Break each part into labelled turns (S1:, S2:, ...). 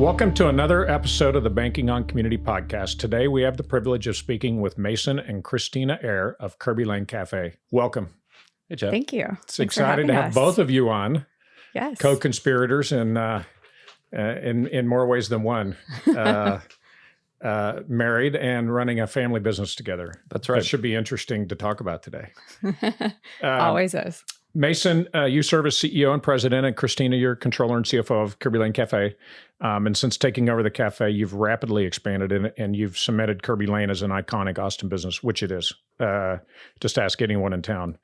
S1: Welcome to another episode of the Banking on Community podcast. Today we have the privilege of speaking with Mason and Christina Ayer of Kerbey Lane Cafe. Welcome.
S2: Hey, Jeff.
S3: Thank you.
S1: It's excited to have both of you on.
S3: Yes.
S1: Co-conspirators in more ways than one. Married and running a family business together.
S2: That's right.
S1: That should be interesting to talk about today.
S3: Always is.
S1: Mason, you serve as CEO and president, and Christina, you're controller and CFO of Kerbey Lane Cafe. And since taking over the cafe, you've rapidly expanded and you've cemented Kerbey Lane as an iconic Austin business, which it is. Just ask anyone in town.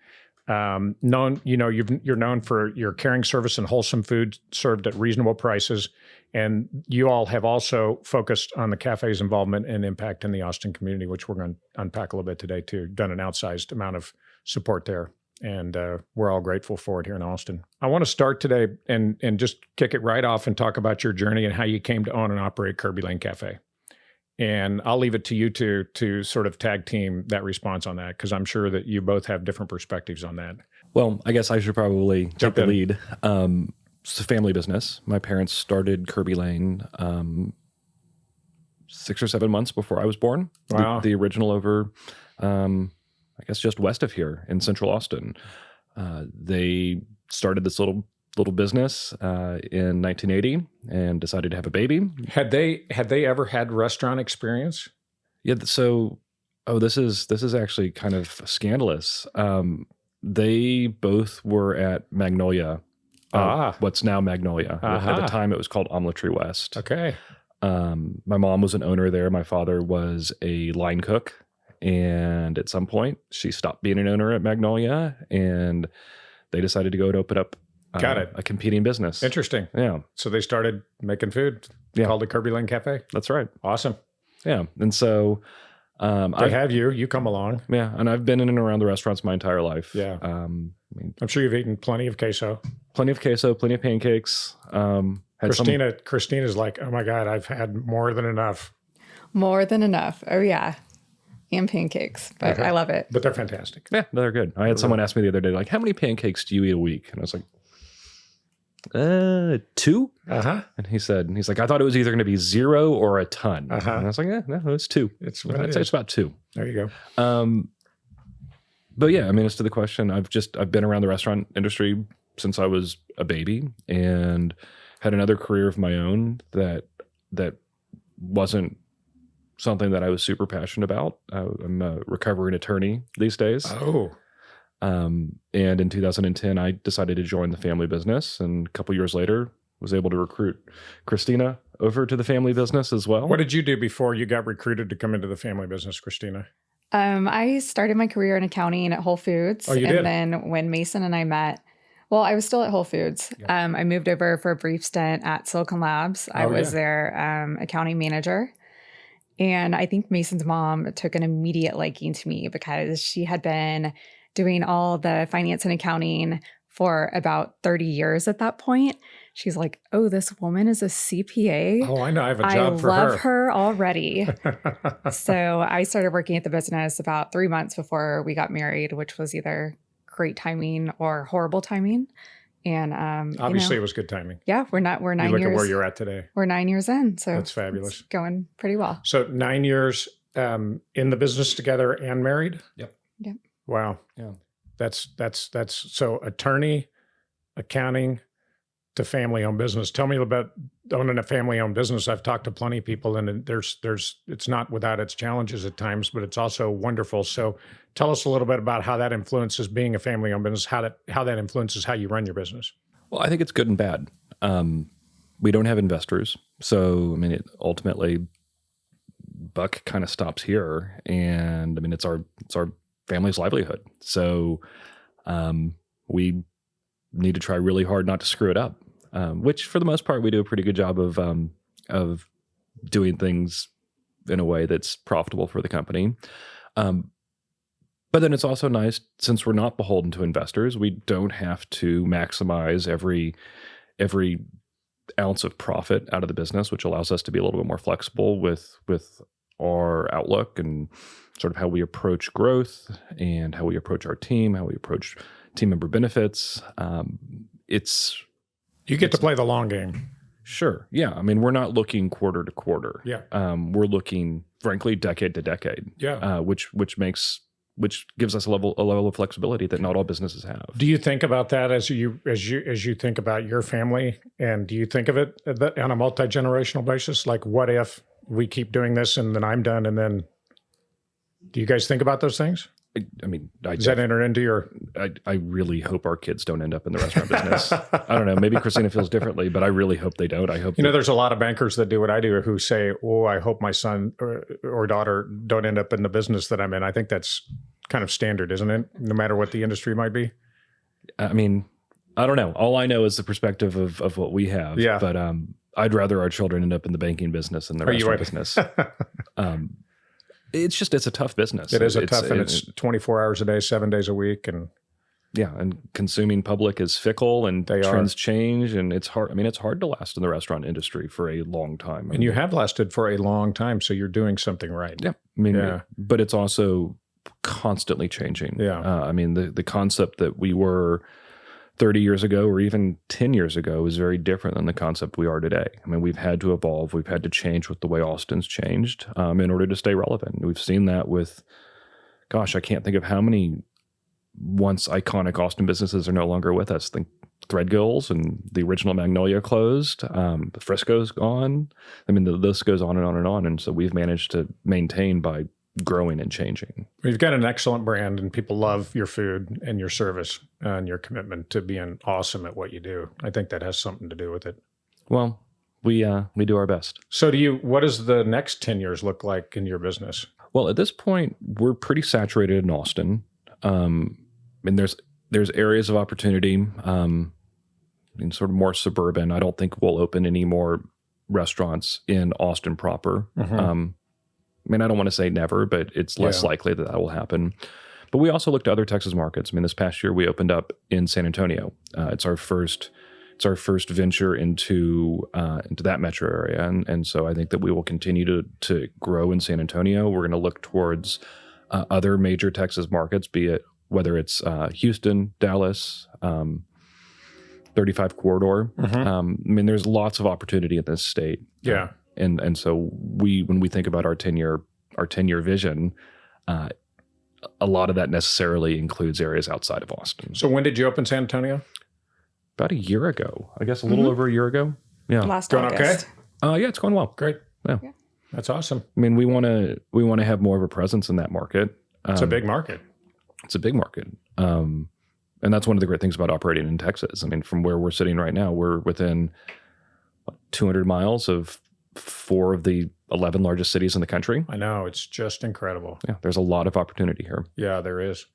S1: You're known for your caring service and wholesome food served at reasonable prices. And you all have also focused on the cafe's involvement and impact in the Austin community, which we're going to unpack a little bit today too. Done an outsized amount of support there. And we're all grateful for it here in Austin. I want to start today and just kick it right off and talk about your journey and how you came to own and operate Kerbey Lane Cafe. And I'll leave it to you to sort of tag team that response on that, because I'm sure that you both have different perspectives on that.
S2: Well, I guess I should probably take the lead. It's a family business. My parents started Kerbey Lane 6 or 7 months before I was born.
S1: Wow.
S2: The original over, I guess, just west of here in central Austin. They started this little business in 1980 and decided to have a baby.
S1: Had they ever had restaurant experience?
S2: Yeah. So, this is actually kind of scandalous. They both were at Magnolia. What's now Magnolia. At the time, it was called Omeletry West.
S1: Okay.
S2: My mom was an owner there. My father was a line cook. And at some point, she stopped being an owner at Magnolia, and they decided to go and open up a competing business.
S1: Interesting.
S2: Yeah.
S1: So they started making food called the Kerbey Lane Cafe?
S2: That's right.
S1: Awesome.
S2: Yeah. And so...
S1: they have you come along.
S2: Yeah. And I've been in and around the restaurants my entire life.
S1: Yeah. I'm sure you've eaten plenty of queso.
S2: Plenty of queso, plenty of pancakes.
S1: Christina's like, oh my God, I've had more than enough.
S3: More than enough. Oh, yeah. And pancakes, but I love it.
S1: But they're fantastic.
S2: Yeah, they're good. I had someone ask me the other day, like, how many pancakes do you eat a week? And I was like, 2? And he's like, I thought it was either going to be 0 or a ton. And I was like, no, it's 2. I'd say it's about 2.
S1: There you go.
S2: But yeah, I mean, as to the question, I've been around the restaurant industry since I was a baby and had another career of my own that wasn't something that I was super passionate about. I'm a recovering attorney these days.
S1: Oh.
S2: And in 2010, I decided to join the family business, and a couple years later, was able to recruit Christina over to the family business as well.
S1: What did you do before you got recruited to come into the family business, Christina?
S3: I started my career in accounting at Whole Foods.
S1: Oh, you did?
S3: And then when Mason and I met, well, I was still at Whole Foods. Yeah. I moved over for a brief stint at Silicon Labs. I was their accounting manager. And I think Mason's mom took an immediate liking to me because she had been doing all the finance and accounting for about 30 years at that point. She's like, oh, this woman is a CPA.
S1: Oh, I know. I have a job for her.
S3: I love her already. So I started working at the business about 3 months before we got married, which was either great timing or horrible timing. And
S1: obviously it was good timing.
S3: Yeah, we're 9 years.
S1: Look at where you're at today.
S3: We're 9 years in. So
S1: that's fabulous.
S3: It's going pretty well.
S1: So 9 years in the business together and married?
S2: Yep.
S1: Wow.
S2: Yeah.
S1: That's so attorney, accounting to family-owned business. Tell me about owning a family-owned business. I've talked to plenty of people, and there's it's not without its challenges at times, but it's also wonderful. So tell us a little bit about how that influences being a family-owned business, how that influences how you run your business.
S2: Well, I think it's good and bad. We don't have investors. So, I mean, ultimately, buck kind of stops here. And I mean, it's our family's livelihood. So we need to try really hard not to screw it up, which for the most part, we do a pretty good job of doing things in a way that's profitable for the company. But then it's also nice, since we're not beholden to investors, we don't have to maximize every ounce of profit out of the business, which allows us to be a little bit more flexible with our outlook and sort of how we approach growth and how we approach our team, how we approach team member benefits.
S1: You get to play the long game.
S2: Sure. Yeah. I mean, we're not looking quarter to quarter.
S1: Yeah.
S2: We're looking, frankly, decade to decade.
S1: Yeah.
S2: Which gives us a level of flexibility that not all businesses have.
S1: Do you think about that as you think about your family, and do you think of it on a multi-generational basis? Like, what if we keep doing this and then I'm done, and then do you guys think about those things?
S2: I mean,
S1: does that enter into your?
S2: I really hope our kids don't end up in the restaurant business. I don't know. Maybe Christina feels differently, but I really hope they don't. I hope
S1: there's a lot of bankers that do what I do who say, "Oh, I hope my son or daughter don't end up in the business that I'm in." I think that's kind of standard, isn't it? No matter what the industry might be.
S2: I mean, I don't know. All I know is the perspective of what we have.
S1: Yeah.
S2: But I'd rather our children end up in the banking business than the restaurant business. It's a tough business.
S1: It is it's 24 hours a day, 7 days a week. And
S2: yeah, and consuming public is fickle and trends change, and it's hard. I mean, it's hard to last in the restaurant industry for a long time.
S1: And you have lasted for a long time, so you're doing something right.
S2: Yeah. I mean, but it's also constantly changing.
S1: Yeah.
S2: I mean, the concept that we were 30 years ago or even 10 years ago is very different than the concept we are today. I mean, we've had to evolve. We've had to change with the way Austin's changed in order to stay relevant. We've seen that with, gosh, I can't think of how many once iconic Austin businesses are no longer with us. Think Threadgill's and the original Magnolia closed. Frisco's gone. I mean, the list goes on and on and on. And so we've managed to maintain by growing and changing.
S1: You've got an excellent brand, and people love your food and your service and your commitment to being awesome at what you do. I think that has something to do with it.
S2: Well, we do our best.
S1: So what does the next 10 years look like in your business?
S2: Well, at this point, we're pretty saturated in Austin. And there's areas of opportunity in sort of more suburban. I don't think we'll open any more restaurants in Austin proper.
S1: Mm-hmm.
S2: I mean, I don't want to say never, but it's less likely that will happen. But we also looked at other Texas markets. I mean, this past year we opened up in San Antonio. It's our first venture into that metro area, and so I think that we will continue to grow in San Antonio. We're going to look towards other major Texas markets, be it whether it's Houston, Dallas, 35 corridor.
S1: Mm-hmm.
S2: I mean, there's lots of opportunity in this state.
S1: Yeah.
S2: And so when we think about our 10-year vision, a lot of that necessarily includes areas outside of Austin.
S1: So when did you open San Antonio?
S2: About a year ago, I guess a little over a year ago. Yeah.
S3: Last
S1: going
S3: August.
S1: Okay?
S2: Yeah, it's going well.
S1: Great.
S2: Yeah.
S1: That's awesome.
S2: I mean, we want to have more of a presence in that market.
S1: It's a big market.
S2: It's a big market. And that's one of the great things about operating in Texas. I mean, from where we're sitting right now, we're within 200 miles of 4 of the 11 largest cities in the country.
S1: I know. It's just incredible.
S2: Yeah, there's a lot of opportunity here.
S1: Yeah, there is.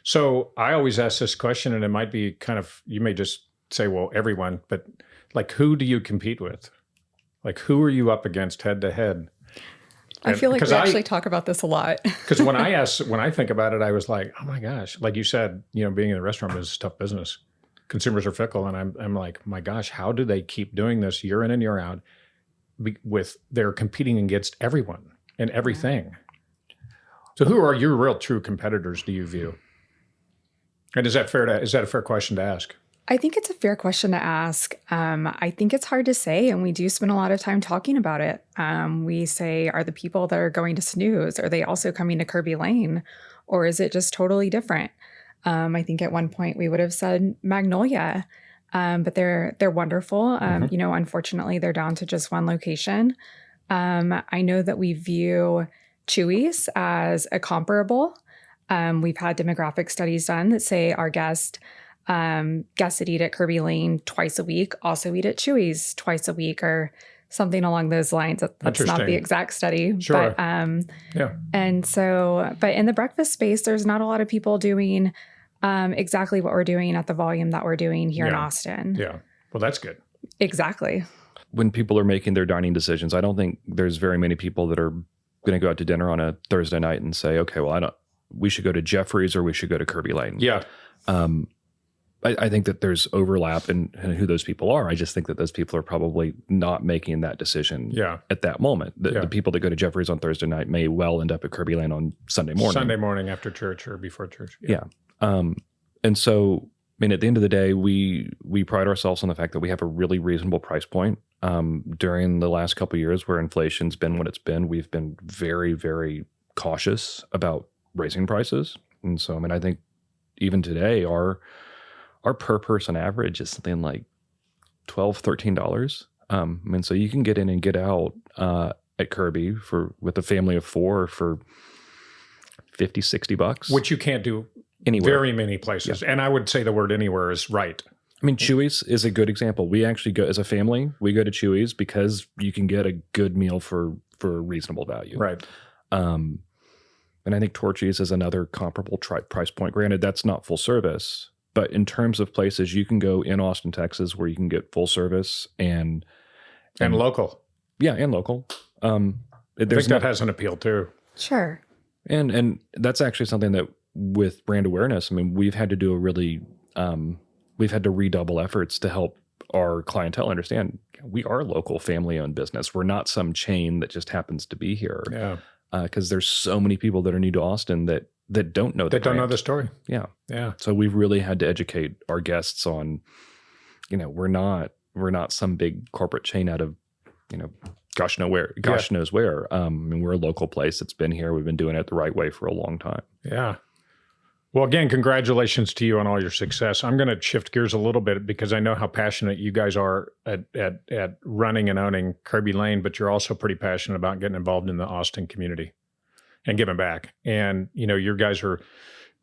S1: So I always ask this question, and it might be kind of, you may just say, well, everyone, but like, who do you compete with? Like, who are you up against head to head?
S3: I feel like we actually talk about this a lot.
S1: Because when I think about it, I was like, oh my gosh, like you said, being in the restaurant business is tough business. Consumers are fickle. And I'm like, my gosh, how do they keep doing this year in and year out? They're competing against everyone and everything. So who are your real true competitors, do you view? And is that a fair question to ask?
S3: I think it's a fair question to ask. I think it's hard to say, and we do spend a lot of time talking about it. We say, are the people that are going to Snooze, are they also coming to Kerbey Lane, or is it just totally different? I think at one point we would have said Magnolia, but they're wonderful. Unfortunately, they're down to just one location. I know that we view Chuy's as a comparable. We've had demographic studies done that say our guests that eat at Kerbey Lane twice a week also eat at Chuy's twice a week, or something along those lines. That's not the exact study.
S1: Sure.
S3: But,
S1: yeah.
S3: And so, but in the breakfast space, there's not a lot of people doing exactly what we're doing at the volume that we're doing here in Austin.
S1: Yeah. Well, that's good.
S3: Exactly.
S2: When people are making their dining decisions, I don't think there's very many people that are going to go out to dinner on a Thursday night and say, okay, well, we should go to Jeffrey's or we should go to Kerbey Lane.
S1: Yeah.
S2: I think that there's overlap in who those people are. I just think that those people are probably not making that decision at that moment. The people that go to Jeffrey's on Thursday night may well end up at Kerbey Lane on Sunday morning.
S1: Sunday morning after church or before church.
S2: Yeah. And so mean, at the end of the day, we pride ourselves on the fact that we have a really reasonable price point. During the last couple of years where inflation's been what it's been, we've been very, very cautious about raising prices. And so, I mean, I think even today, our per person average is something like $12, $13. I mean, so you can get in and get out at Kerbey with a family of 4 for $50, $60.
S1: Which you can't do
S2: Anywhere.
S1: very many places. Yeah. And I would say the word anywhere is right.
S2: I mean, Chuy's is a good example. We actually go, as a family, we go to Chuy's because you can get a good meal for a reasonable value.
S1: Right.
S2: And I think Torchy's is another comparable price point. Granted, that's not full service, but in terms of places you can go in Austin, Texas, where you can get full service and
S1: local.
S2: Yeah, and local. I
S1: think that has an appeal too.
S3: Sure.
S2: And that's actually something that with brand awareness, I mean, we've had to do we've had to redouble efforts to help our clientele understand we are a local family-owned business. We're not some chain that just happens to be here.
S1: Yeah.
S2: Because there's so many people that are new to Austin that don't know the
S1: don't know the story.
S2: Yeah.
S1: Yeah.
S2: So we've really had to educate our guests on, we're not some big corporate chain out of, gosh knows where. I mean, we're a local place that's been here. We've been doing it the right way for a long time.
S1: Yeah. Well, again, congratulations to you on all your success. I'm going to shift gears a little bit because I know how passionate you guys are at running and owning Kerbey Lane, but you're also pretty passionate about getting involved in the Austin community and giving back. And, your guys are,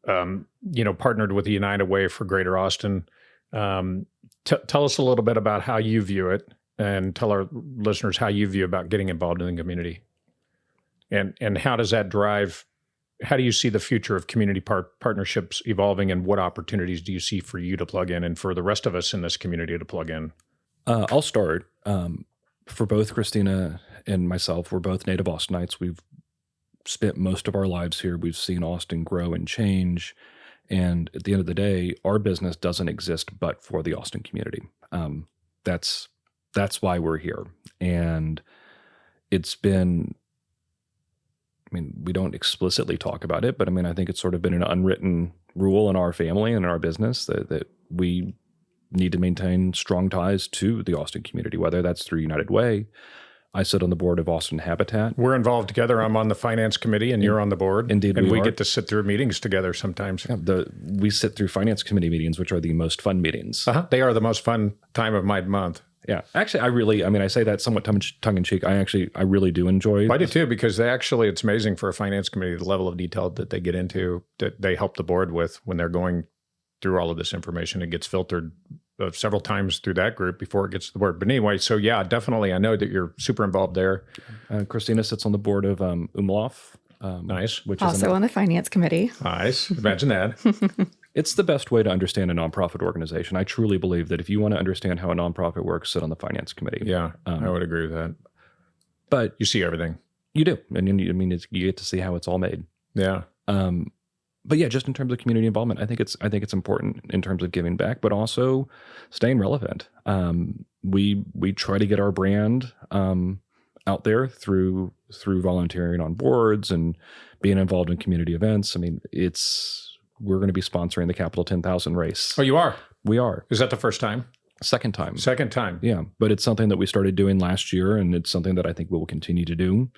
S1: partnered with the United Way for Greater Austin. Tell us a little bit about how you view it and tell our listeners how you view about getting involved in the community. And how does that drive? How do you see the future of community partnerships evolving, and what opportunities do you see for you to plug in and for the rest of us in this community to plug in?
S2: I'll start. For both Christina and myself, we're both native Austinites. We've spent most of our lives here. We've seen Austin grow and change. And at the end of the day, our business doesn't exist but for the Austin community. That's why we're here. And it's been, we don't explicitly talk about it, but I think it's sort of been an unwritten rule in our family and in our business that we need to maintain strong ties to the Austin community, whether that's through United Way. I sit on the board of Austin Habitat.
S1: We're involved together. I'm on the finance committee and you're on the board.
S2: Indeed,
S1: and we get to sit through meetings together sometimes.
S2: Yeah, we sit through finance committee meetings, which are the most fun meetings.
S1: They are the most fun time of my month.
S2: Yeah. Actually, I say that somewhat tongue in cheek. I really do enjoy.
S1: I do too, because it's amazing for a finance committee, the level of detail that they get into, that they help the board with when they're going through all of this information. It gets filtered several times through that group before it gets to the board. But anyway, so yeah, definitely. I know that you're super involved there.
S2: Christina sits on the board of Umlauf.
S1: Nice.
S3: Which also is on the finance committee.
S1: Nice. Imagine that.
S2: It's the best way to understand a nonprofit organization. I truly believe that if you want to understand how a nonprofit works, sit on the finance committee.
S1: Yeah, I would agree with that.
S2: But
S1: you see everything.
S2: You do. And you get to see how it's all made.
S1: Yeah.
S2: But yeah, just in terms of community involvement, I think it's important in terms of giving back, but also staying relevant. We try to get our brand out there through volunteering on boards and being involved in community events. We're going to be sponsoring the Capital 10,000 race.
S1: Oh, you are?
S2: We are.
S1: Is that the first time?
S2: Second time.
S1: Second time.
S2: Yeah, but it's something that we started doing last year, and it's something that I think we will continue to do.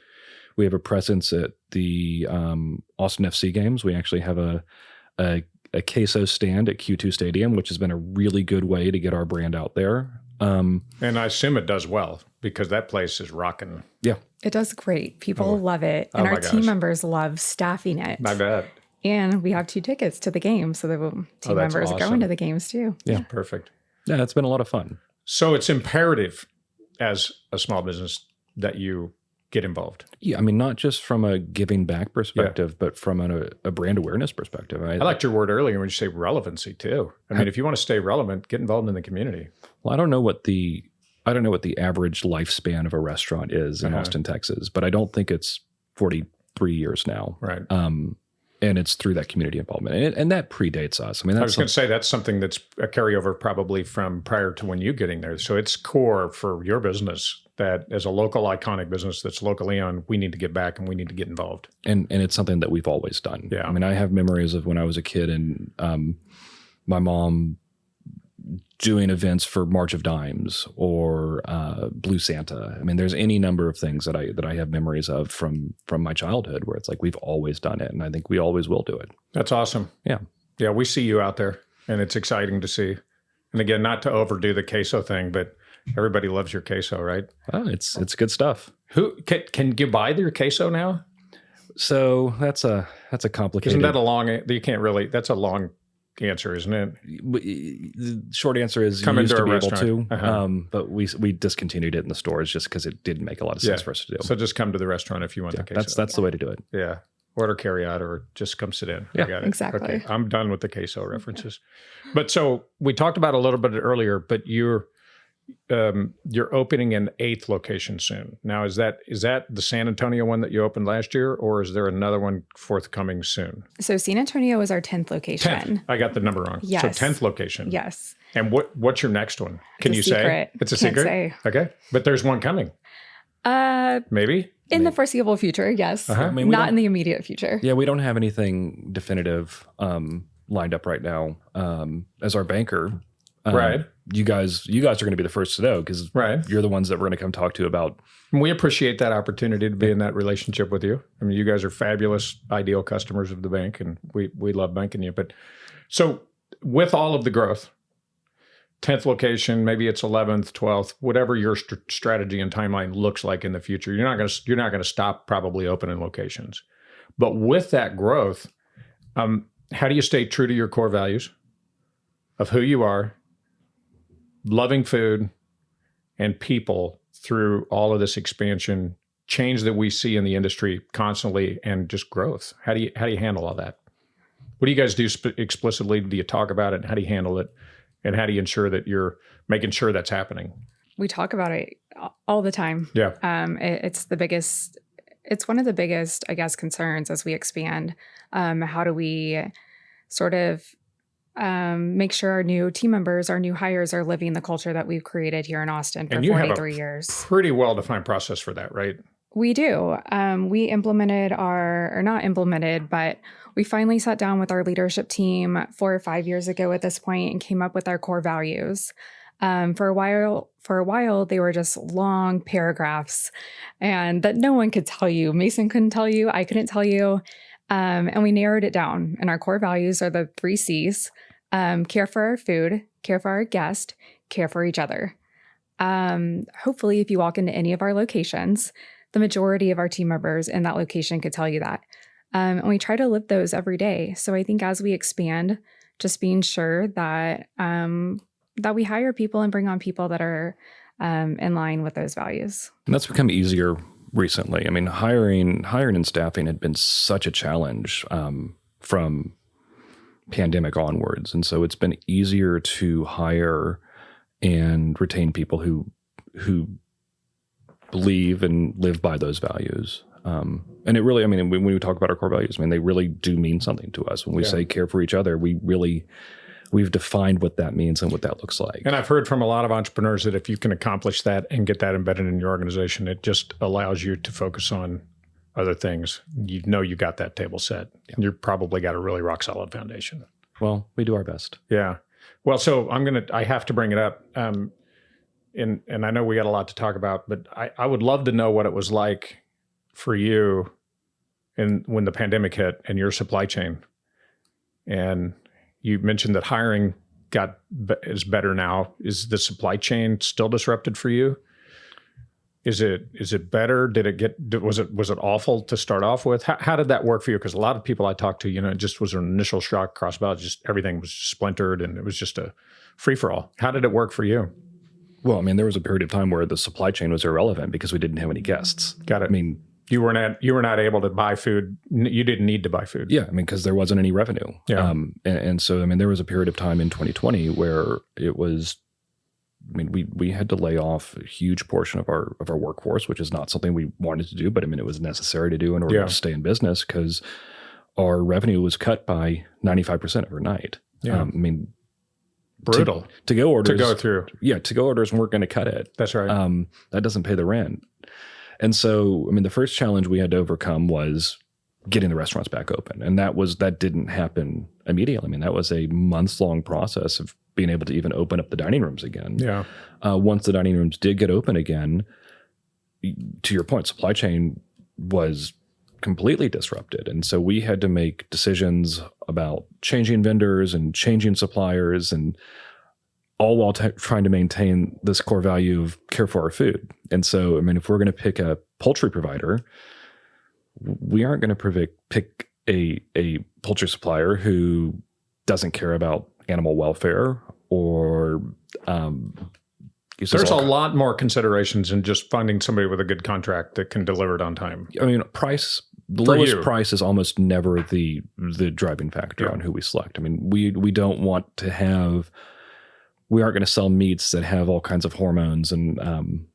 S2: We have a presence at the Austin FC games. We actually have a queso stand at Q2 Stadium, which has been a really good way to get our brand out there.
S1: And I assume it does well because that place is rocking.
S2: Yeah.
S3: It does great. People love it. And our team members love staffing it.
S1: I bet.
S3: And we have 2 tickets to the game. So the team members are going to the games too.
S1: Yeah. Perfect.
S2: Yeah, it's been a lot of fun.
S1: So it's imperative as a small business that you get involved.
S2: Yeah, not just from a giving back perspective, but from a brand awareness perspective. I
S1: liked your word earlier when you say relevancy too. If you want to stay relevant, get involved in the community.
S2: Well, I don't know what the average lifespan of a restaurant is in Austin, Texas, but I don't think it's 43 years now.
S1: Right.
S2: And it's through that community involvement. And that predates us.
S1: I was going to say that's something that's a carryover probably from prior to when you getting there. So it's core for your business that as a local iconic business that's locally owned, we need to get back and we need to get involved.
S2: And it's something that we've always done.
S1: Yeah.
S2: I have memories of when I was a kid and my mom doing events for March of Dimes or Blue Santa. I mean, there's any number of things that I have memories of from my childhood where it's like we've always done it, and I think we always will do it.
S1: That's awesome.
S2: Yeah.
S1: Yeah, we see you out there, and it's exciting to see. And again, not to overdo the queso thing, but everybody loves your queso, right?
S2: Oh, it's good stuff.
S1: Who can you buy your queso now?
S2: So that's a complicated.
S1: Isn't that a long? You can't really. That's a long answer, isn't it?
S2: The short answer is
S1: Come
S2: you used
S1: into
S2: to
S1: a
S2: be able
S1: restaurant.
S2: to, but we discontinued it in the stores just because it didn't make a lot of sense for us to do.
S1: So just come to the restaurant if you want the queso.
S2: That's the way to do it.
S1: Yeah. Order carry out or just come sit in.
S2: Yeah,
S1: I got it.
S3: exactly.
S1: Okay. I'm done with the queso references. But so we talked about a little bit earlier, but you're opening an 8th location soon. Now, is that the San Antonio one that you opened last year, or is there another one forthcoming soon?
S3: So San Antonio is our 10th location.
S1: 10th. I got the number wrong.
S3: Yes.
S1: So 10th location.
S3: Yes.
S1: And what's your next one? Can
S3: It's
S1: you
S3: a secret.
S1: say? It's a
S3: Can't
S1: secret?
S3: say.
S1: Okay. But there's one coming. Maybe?
S3: In the foreseeable future, yes.
S1: Uh-huh.
S2: I mean,
S3: Not in the immediate future.
S2: Yeah, we don't have anything definitive lined up right now. As our banker,
S1: Right.
S2: You guys are going to be the first to know because
S1: Right.
S2: you're the ones that we're going to come talk to about.
S1: And we appreciate that opportunity to be in that relationship with you. I mean, you guys are fabulous, ideal customers of the bank, and we love banking you. But so with all of the growth, 10th location, maybe it's 11th, 12th, whatever your strategy and timeline looks like in the future, you're not going to stop probably opening locations. But with that growth, how do you stay true to your core values of who you are, loving food and people through all of this expansion, change that we see in the industry constantly, and just growth? How do you handle all that? What do you guys do explicitly? Do you talk about it? How do you handle it? And how do you ensure that you're making sure that's happening?
S3: We talk about it all the time.
S1: Yeah.
S3: It's one of the biggest, I guess, concerns as we expand. How do we sort of make sure our new team members, our new hires are living the culture that we've created here in Austin for 43 years.
S1: Pretty well-defined process for that, right?
S3: We do. We but we finally sat down with our leadership team 4 or 5 years ago at this point and came up with our core values. For a while, they were just long paragraphs and that no one could tell you. Mason couldn't tell you. I couldn't tell you. And we narrowed it down. And our core values are the 3 C's: care for our food, care for our guest, care for each other. Hopefully, if you walk into any of our locations, the majority of our team members in that location could tell you that. And we try to live those every day. So I think as we expand, just being sure that that we hire people and bring on people that are in line with those values.
S2: And that's become easier recently. I mean, hiring and staffing had been such a challenge from pandemic onwards. And so it's been easier to hire and retain people who believe and live by those values. And it really, I mean, when we talk about our core values, I mean, they really do mean something to us. When we say care for each other, we've defined what that means and what that looks like.
S1: And I've heard from a lot of entrepreneurs that if you can accomplish that and get that embedded in your organization, it just allows you to focus on other things. You know you got that table set. Yeah. You've probably got a really rock solid foundation.
S2: Well, we do our best.
S1: Yeah. Well, so I have to bring it up. And I know we got a lot to talk about, but I would love to know what it was like for you when the pandemic hit and your supply chain. And you mentioned that hiring is better now. Is the supply chain still disrupted for you? Is it better? Was it awful to start off with? How did that work for you? Because a lot of people I talked to, it just was an initial shock across about just everything was splintered and it was just a free for all. How did it work for you?
S2: Well, I mean, there was a period of time where the supply chain was irrelevant because we didn't have any guests.
S1: Got it.
S2: I mean,
S1: you were not able to buy food. You didn't need to buy food.
S2: Yeah, I mean, because there wasn't any revenue.
S1: Yeah.
S2: And so, I mean, there was a period of time in 2020 where it was, I mean, we had to lay off a huge portion of our workforce, which is not something we wanted to do, but I mean, it was necessary to do in order to stay in business because our revenue was cut by 95% overnight.
S1: Yeah.
S2: I mean,
S1: brutal.
S2: To-go orders.
S1: To go through.
S2: Yeah, to-go orders weren't going to cut it.
S1: That's right.
S2: That doesn't pay the rent. And so, I mean, the first challenge we had to overcome was getting the restaurants back open. And that didn't happen immediately. I mean, that was a months-long process of being able to even open up the dining rooms again.
S1: Yeah.
S2: Once the dining rooms did get open again, to your point, supply chain was completely disrupted. And so we had to make decisions about changing vendors and changing suppliers, and all while trying to maintain this core value of care for our food. And so, I mean, if we're going to pick a poultry provider, we aren't going to pick a poultry supplier who doesn't care about animal welfare or
S1: there's a lot more considerations than just finding somebody with a good contract that can deliver it on time.
S2: I mean, the lowest price is almost never the driving factor on who we select. I mean, we don't want to have, we aren't going to sell meats that have all kinds of hormones and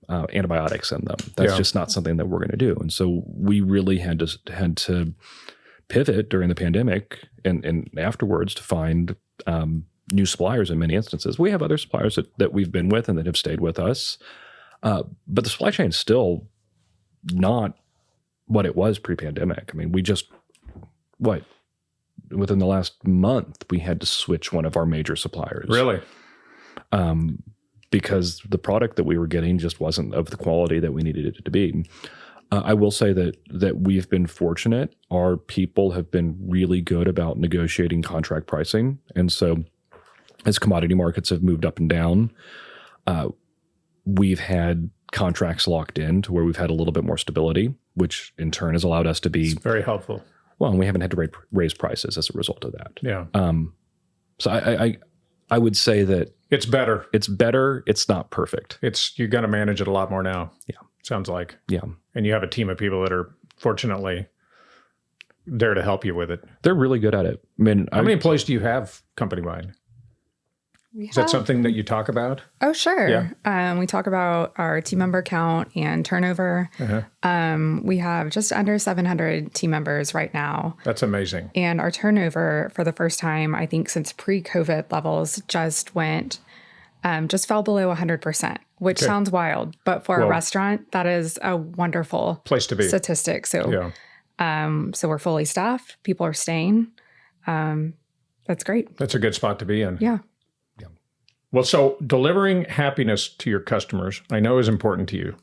S2: antibiotics in them. That's just not something that we're going to do. And so we really had to pivot during the pandemic and afterwards to find new suppliers in many instances. We have other suppliers that we've been with and that have stayed with us. But the supply chain is still not what it was pre-pandemic. I mean, within the last month, we had to switch one of our major suppliers.
S1: Really?
S2: Because the product that we were getting just wasn't of the quality that we needed it to be. I will say that we've been fortunate. Our people have been really good about negotiating contract pricing. And so as commodity markets have moved up and down, we've had contracts locked in to where we've had a little bit more stability, which in turn has allowed us to be
S1: it's very helpful.
S2: Well, and we haven't had to raise prices as a result of that.
S1: Yeah.
S2: So I would say that
S1: it's better.
S2: It's better. It's not perfect.
S1: You got to manage it a lot more now.
S2: Yeah.
S1: Sounds like.
S2: Yeah.
S1: And you have a team of people that are fortunately there to help you with it.
S2: They're really good at it. I mean,
S1: how many employees do you have company-wide? Is that something that you talk about?
S3: Oh, sure.
S1: Yeah.
S3: We talk about our team member count and turnover. We have just under 700 team members right now.
S1: That's amazing.
S3: And our turnover for the first time, I think since pre-COVID levels, just fell below 100%, which sounds wild. But for a restaurant, that is a wonderful
S1: place to be.
S3: Statistic. So, so we're fully staffed. People are staying. That's great.
S1: That's a good spot to be in.
S3: Yeah.
S1: Well, so delivering happiness to your customers, I know is important to you.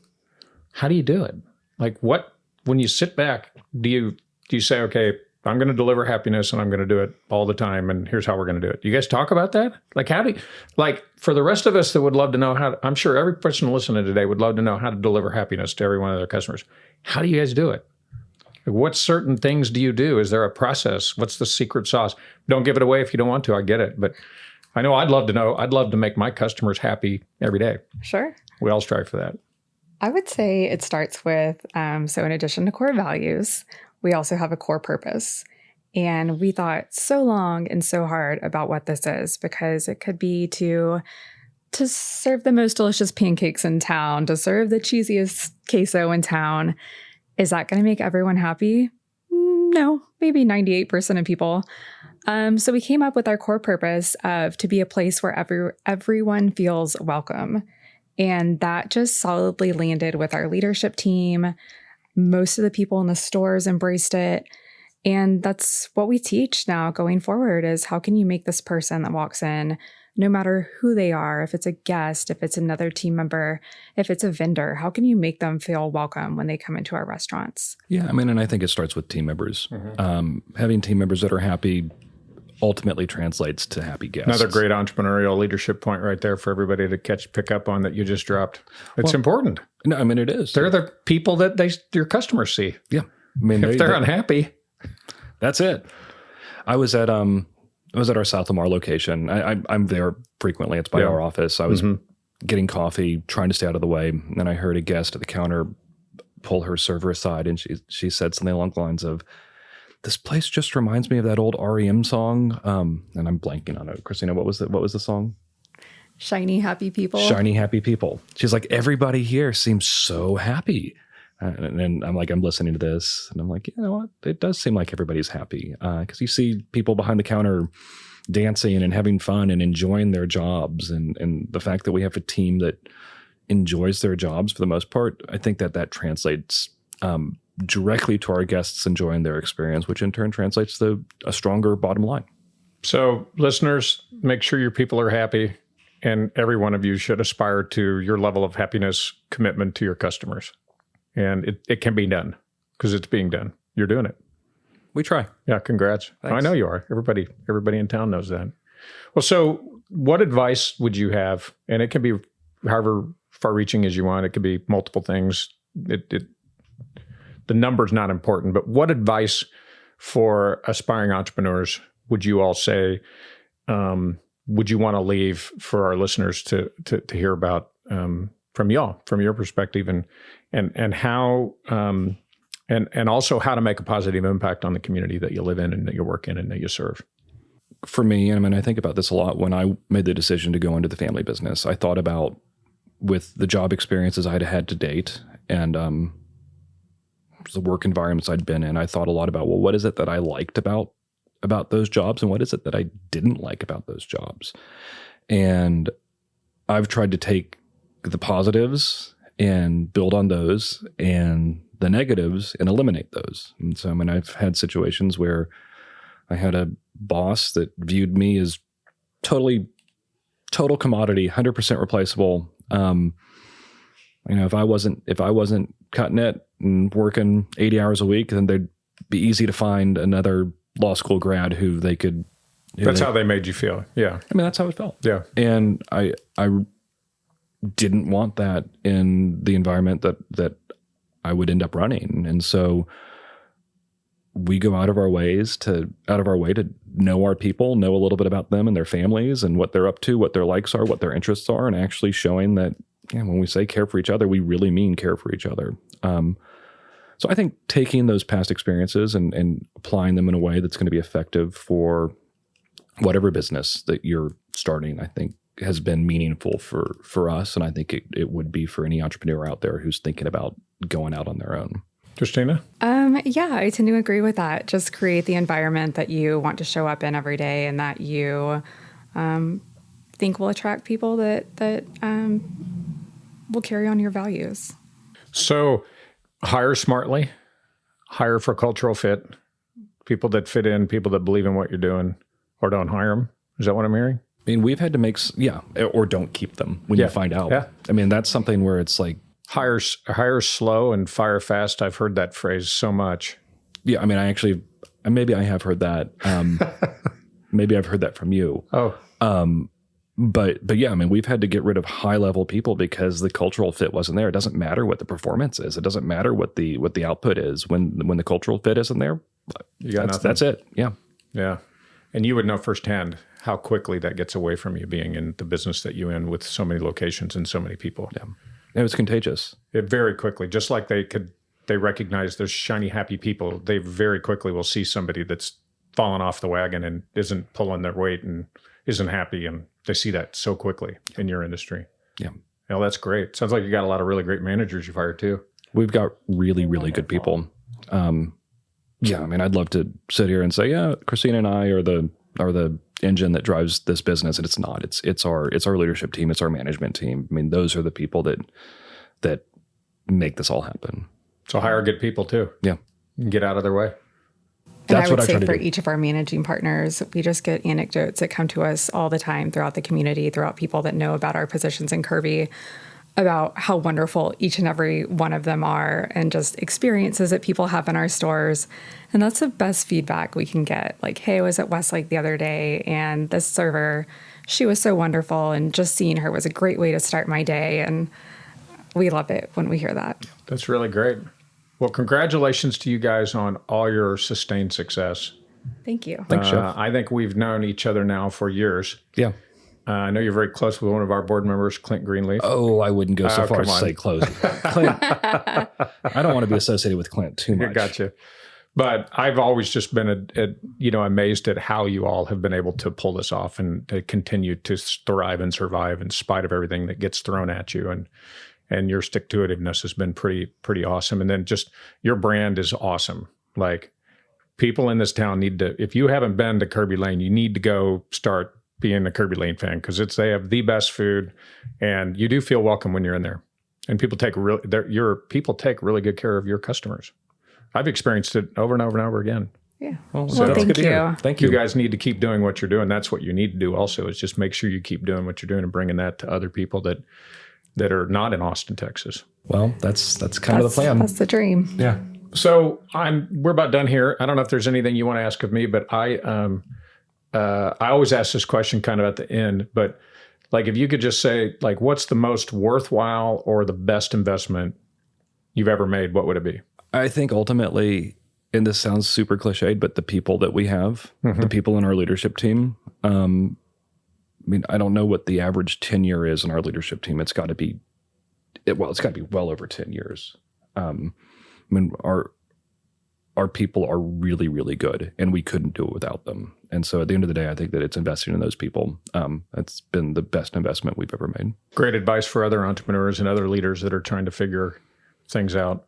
S1: How do you do it? Like when you sit back, do you say, okay, I'm going to deliver happiness and I'm going to do it all the time and here's how we're going to do it. Do you guys talk about that? Like for the rest of us that would love to know I'm sure every person listening today would love to know how to deliver happiness to every one of their customers. How do you guys do it? Like what certain things do you do? Is there a process? What's the secret sauce? Don't give it away if you don't want to. I get it. But I know I'd love to know. I'd love to make my customers happy every day.
S3: Sure.
S1: We all strive for that.
S3: I would say it starts with, so in addition to core values, we also have a core purpose. And we thought so long and so hard about what this is, because it could be to serve the most delicious pancakes in town, to serve the cheesiest queso in town. Is that going to make everyone happy? No, maybe 98% of people. So we came up with our core purpose of to be a place where everyone feels welcome. And that just solidly landed with our leadership team. Most of the people in the stores embraced it. And that's what we teach now going forward is how can you make this person that walks in, no matter who they are, if it's a guest, if it's another team member, if it's a vendor, how can you make them feel welcome when they come into our restaurants?
S2: Yeah, I mean, and I think it starts with team members. Having team members that are happy ultimately translates to happy guests.
S1: Another great entrepreneurial leadership point right there for everybody to pick up on that you just dropped. It's important.
S2: No, I mean, it is.
S1: They're the people that your customers see.
S2: Yeah. I mean,
S1: if they're unhappy,
S2: that's it. I was at our South Lamar location. I'm there frequently. It's by our office. I was getting coffee, trying to stay out of the way. And then I heard a guest at the counter pull her server aside, and she said something along the lines of, "This place just reminds me of that old REM song." And I'm blanking on it. Christina, what was the song?
S3: Shiny, happy people.
S2: Shiny, happy people. She's like, everybody here seems so happy. And I'm like, I'm listening to this, and I'm like, you know what? It does seem like everybody's happy because you see people behind the counter dancing and having fun and enjoying their jobs, and the fact that we have a team that enjoys their jobs for the most part, I think that translates directly to our guests enjoying their experience, which in turn translates to a stronger bottom line.
S1: So listeners, make sure your people are happy, and every one of you should aspire to your level of happiness, commitment to your customers. And it can be done because it's being done. You're doing it.
S2: We try.
S1: Yeah, congrats.
S2: Thanks.
S1: I know you are. Everybody in town knows that. Well, so what advice would you have? And it can be however far-reaching as you want. It could be multiple things. The number's not important, but what advice for aspiring entrepreneurs would you all say? Would you want to leave for our listeners to hear about from y'all, from your perspective, and how and also how to make a positive impact on the community that you live in and that you work in and that you serve?
S2: For me, I mean, I think about this a lot. When I made the decision to go into the family business, I thought about, with the job experiences I'd had to date and the work environments I'd been in, I thought a lot about, well, what is it that I liked about those jobs, and what is it that I didn't like about those jobs? And I've tried to take the positives and build on those, and the negatives and eliminate those. And so, I mean, I've had situations where I had a boss that viewed me as total commodity, 100% replaceable. If I wasn't cutting it and working 80 hours a week, then they'd be easy to find another law school grad who they could.
S1: That's how they made you feel. Yeah.
S2: I mean, that's how it felt.
S1: Yeah.
S2: And I didn't want that in the environment that I would end up running. And so we go out of our way to know our people, know a little bit about them and their families and what they're up to, what their likes are, what their interests are, and actually showing that, when we say care for each other, we really mean care for each other. So I think taking those past experiences and applying them in a way that's going to be effective for whatever business that you're starting, I think has been meaningful for us. And I think it would be for any entrepreneur out there who's thinking about going out on their own.
S1: Christina?
S3: Yeah, I tend to agree with that. Just create the environment that you want to show up in every day and that you think will attract people that will carry on your values.
S1: So hire smartly, hire for cultural fit, people that fit in, people that believe in what you're doing, or don't hire them. Is that what I'm hearing?
S2: I mean, we've had to make, or don't keep them when you find out.
S1: Yeah.
S2: I mean, that's something where it's like,
S1: hire slow and fire fast. I've heard that phrase so much.
S2: Yeah. I mean, maybe I have heard that. Maybe I've heard that from you.
S1: Oh.
S2: But yeah, I mean, we've had to get rid of high level people because the cultural fit wasn't there. It doesn't matter what the performance is. It doesn't matter what the output is when the cultural fit isn't there.
S1: You got nothing.
S2: That's it. Yeah.
S1: Yeah. And you would know firsthand how quickly that gets away from you being in the business that you're in with so many locations and so many people.
S2: Yeah. It was contagious.
S1: It very quickly, just like they recognize there's shiny, happy people. They very quickly will see somebody that's fallen off the wagon and isn't pulling their weight and isn't happy. And they see that so quickly in your industry.
S2: Yeah.
S1: Well, that's great. Sounds like you got a lot of really great managers you've hired too.
S2: We've got really, really good people. Yeah. I mean, I'd love to sit here and say, yeah, Christina and I are the engine that drives this business, and it's not. It's our leadership team. It's our management team. I mean, those are the people that make this all happen.
S1: So hire good people too.
S2: Yeah.
S1: Get out of their way.
S3: And I would say for each of our managing partners, we just get anecdotes that come to us all the time throughout the community, throughout people that know about our positions in Kerbey, about how wonderful each and every one of them are, and just experiences that people have in our stores. And that's the best feedback we can get. Like, hey, I was at Westlake the other day, and this server, she was so wonderful, and just seeing her was a great way to start my day. And we love it when we hear that.
S1: That's really great. Well, congratulations to you guys on all your sustained success.
S3: Thank you.
S2: Thanks, Chef.
S1: I think we've known each other now for years.
S2: Yeah.
S1: I know you're very close with one of our board members, Clint Greenleaf.
S2: Oh, I wouldn't go so far as to say close. Clint, I don't want to be associated with Clint too much.
S1: Gotcha. But I've always just been amazed at how you all have been able to pull this off and to continue to thrive and survive in spite of everything that gets thrown at you. And your stick-to-itiveness has been pretty awesome. And then just your brand is awesome. Like, people in this town need to, if you haven't been to Kerbey Lane, you need to go start being a Kerbey Lane fan, because they have the best food, and you do feel welcome when you're in there. And people take really good care of your customers. I've experienced it over and over and over again.
S3: Yeah.
S2: Well,
S1: So
S2: that's
S3: thank
S2: good to hear.
S3: you.
S2: Thank
S1: You
S2: you.
S1: guys need to keep doing what you're doing. That's what you need to do also, is just make sure you keep doing what you're doing and bringing that to other people that are not in Austin, Texas.
S2: Well, that's kind of the plan.
S3: That's the dream.
S2: Yeah.
S1: So we're about done here. I don't know if there's anything you want to ask of me, but I always ask this question kind of at the end, but like, if you could just say, like, what's the most worthwhile or the best investment you've ever made, what would it be?
S2: I think ultimately, and this sounds super cliched, but the people that we have, the people in our leadership team, I mean, I don't know what the average tenure is in our leadership team. It's got to be, it's got to be well over 10 years. I mean, our people are really, really good, and we couldn't do it without them. And so at the end of the day, I think that it's investing in those people. It's been the best investment we've ever made.
S1: Great advice for other entrepreneurs and other leaders that are trying to figure things out.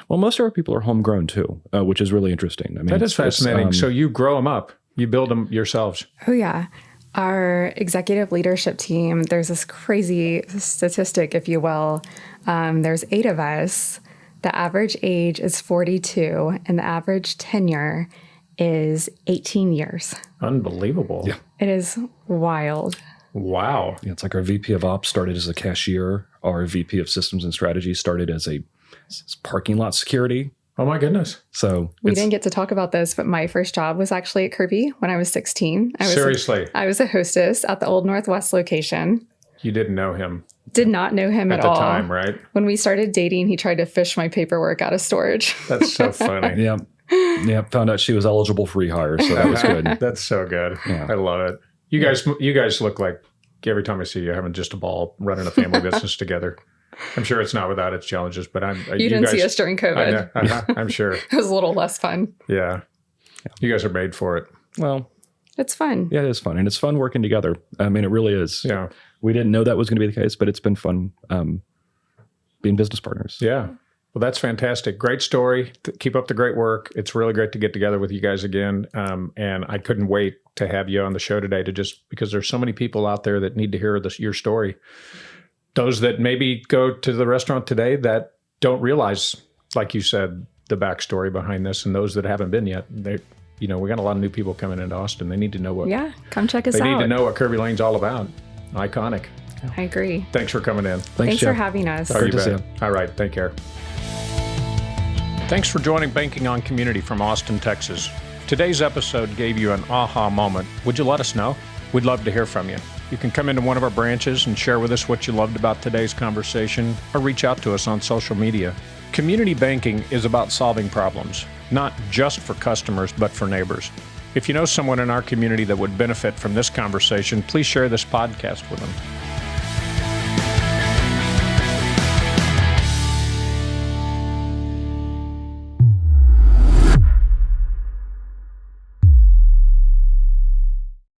S2: Well, most of our people are homegrown too, which is really interesting. I mean,
S1: That is fascinating. So you grow them up, you build them yourselves.
S3: Oh, yeah. Our executive leadership team, there's this crazy statistic, if you will. There's 8 of us. The average age is 42, and the average tenure is 18 years.
S1: Unbelievable.
S2: Yeah.
S3: It is wild.
S1: Wow.
S2: It's like our VP of Ops started as a cashier. Our VP of Systems and Strategy started as a parking lot security.
S1: Oh my goodness.
S2: So
S3: We didn't get to talk about this, but my first job was actually at Kerbey when I was 16.
S1: Seriously.
S3: I was a hostess at the Old Northwest location.
S1: You didn't know him
S3: Did not know him
S1: at
S3: at
S1: the
S3: all.
S1: time, right?
S3: When we started dating, he tried to fish my paperwork out of storage.
S1: That's so funny.
S2: yeah, found out she was eligible for rehire, so that was good.
S1: That's so good.
S2: Yeah.
S1: I love it. You guys look like, every time I see you, having just a ball running a family business together. I'm sure it's not without its challenges, but
S3: You didn't see us during COVID.
S1: I know, I'm sure.
S3: It was a little less fun.
S1: Yeah. You guys are made for it.
S2: Well,
S3: It's fun.
S2: yeah, it is fun, and it's fun working together. I mean, it really is.
S1: Yeah.
S2: We didn't know that was going to be the case, but it's been fun being business partners.
S1: Yeah. Well, that's fantastic. Great story. Keep up the great work. It's really great to get together with you guys again. And I couldn't wait to have you on the show today, because there's so many people out there that need to hear your story. Those that maybe go to the restaurant today that don't realize, like you said, the backstory behind this, and those that haven't been yet, we got a lot of new people coming into Austin. They need to know
S3: Yeah, come check us
S1: they
S3: out.
S1: need to know what Kerbey Lane's all about. Iconic.
S3: I agree.
S1: Thanks for coming in.
S3: Thanks for
S2: Jeff.
S3: having us.
S1: Oh, you
S2: to see
S1: bet. All right. Take care. Thanks for joining Banking on Community from Austin, Texas. Today's episode gave you an aha moment. Would you let us know? We'd love to hear from you. You can come into one of our branches and share with us what you loved about today's conversation, or reach out to us on social media. Community banking is about solving problems, not just for customers, but for neighbors. If you know someone in our community that would benefit from this conversation, please share this podcast with them.